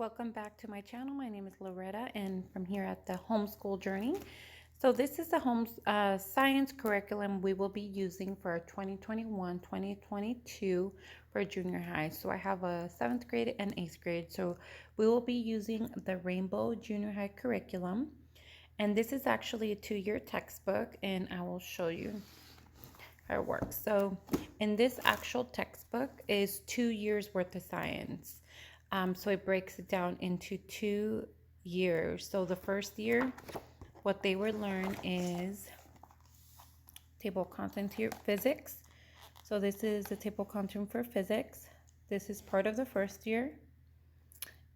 welcome back to my channel. My name is Loretta and from here at the Homeschool Journey. So this is the home science curriculum we will be using for 2021-2022 for junior high. So I have a 7th grade and 8th grade. So we will be using the Rainbow Junior High curriculum. And this is actually a 2-year textbook, and I will show you how it works. So in this actual textbook is 2 years worth of science. So it breaks it down into 2 years. So the first year, what they would learn is table content here, physics. So this is the table content for physics. This is part of the first year.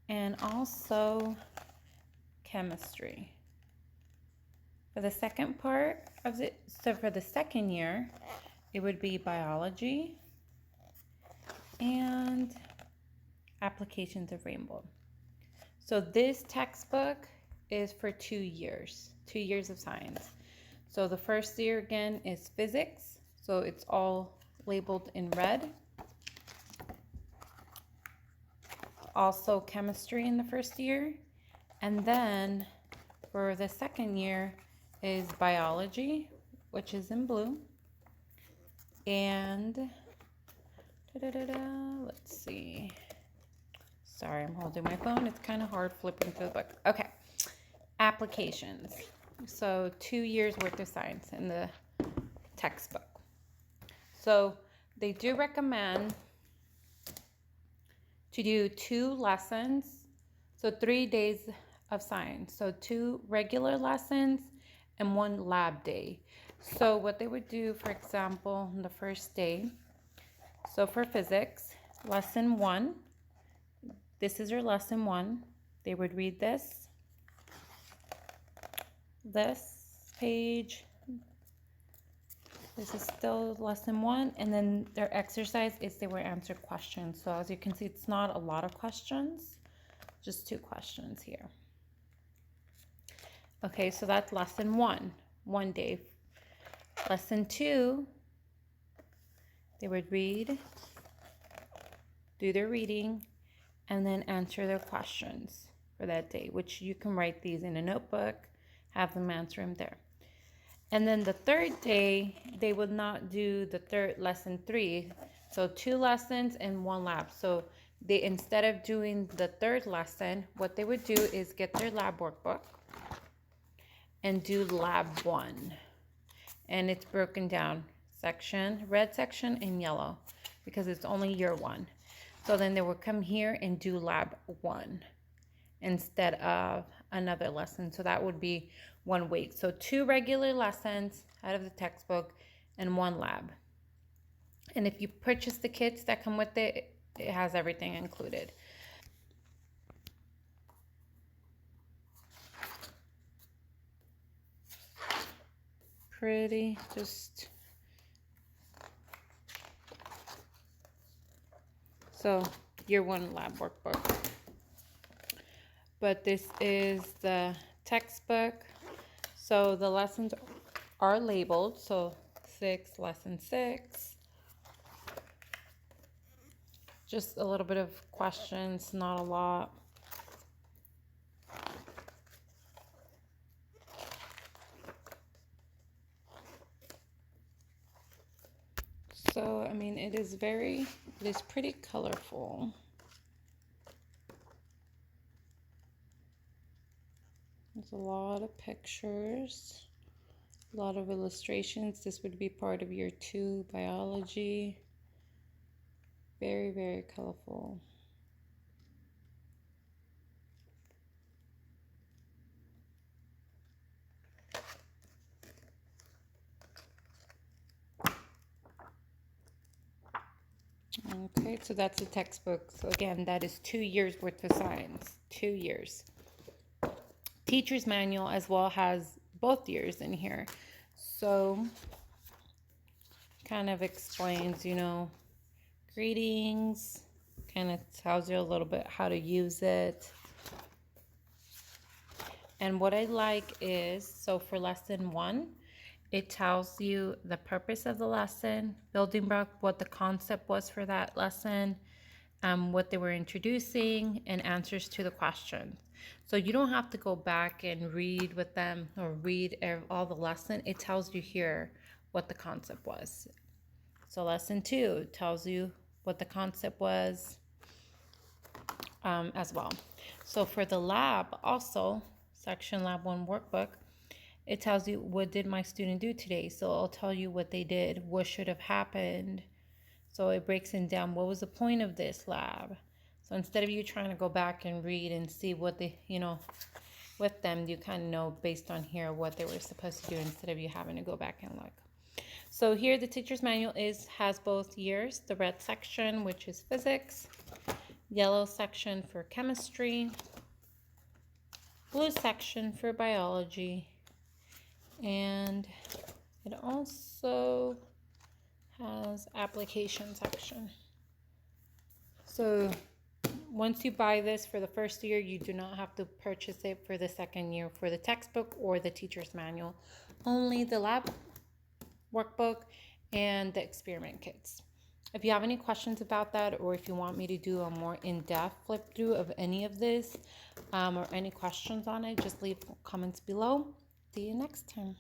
And also chemistry. For the second part of it, so for the second year, it would be biology and applications of Rainbow. So this textbook is for 2 years, 2 years of science. So the first year again is physics. So it's all labeled in red. Also chemistry in the first year. And then for the second year is biology, which is in blue. And let's see. Sorry, I'm holding my phone. It's kind of hard flipping through the book. Okay, applications. So 2 years worth of science in the textbook. So they do recommend to do 2 lessons. So 3 days of science. So 2 regular lessons and 1 lab day. So what they would do, for example, on the first day, so for physics, lesson 1, this is your lesson 1. They would read this page. This is still lesson 1, and then their exercise is they would answer questions. So as you can see, it's not a lot of questions, just 2 questions here. Okay, so that's lesson 1, 1 day. Lesson 2, they would read, do their reading, and then answer their questions for that day, which you can write these in a notebook, have them answer them there. And then the third day, they would not do the third lesson 3. So 2 lessons and 1 lab. So they, instead of doing the third lesson, what they would do is get their lab workbook and do lab 1. And it's broken down section, red section and yellow, because it's only year 1. So then they would come here and do lab 1 instead of another lesson. So that would be 1 week. So 2 regular lessons out of the textbook and 1 lab. And if you purchase the kits that come with it, it has everything included. Pretty, just so year 1 lab workbook. But this is the textbook. So the lessons are labeled. So 6, lesson 6. Just a little bit of questions, not a lot. So, I mean, it is pretty colorful. There's a lot of pictures, a lot of illustrations. This would be part of year 2 biology. Very, very colorful. Okay, so that's the textbook. So again, that is 2 years worth of science, 2 years. Teacher's manual as well has both years in here. So kind of explains, you know, greetings, kind of tells you a little bit how to use it. And what I like is, so for lesson 1, it tells you the purpose of the lesson, building block, what the concept was for that lesson, what they were introducing, and answers to the questions. So you don't have to go back and read with them or read all the lesson. It tells you here what the concept was. So lesson 2 tells you what the concept was as well. So for the lab, also, section lab 1 workbook, it tells you what did my student do today. So it'll tell you what they did, what should have happened. So it breaks it down. What was the point of this lab? So instead of you trying to go back and read and see what they, with them, you kind of know based on here what they were supposed to do instead of you having to go back and look. So here the teacher's manual has both years, the red section, which is physics, yellow section for chemistry, blue section for biology, and it also has application section. So once you buy this for the first year, you do not have to purchase it for the second year for the textbook or the teacher's manual. Only the lab workbook and the experiment kits. If you have any questions about that, or if you want me to do a more in-depth flip through of any of this or any questions on it, just leave comments below. See you next time.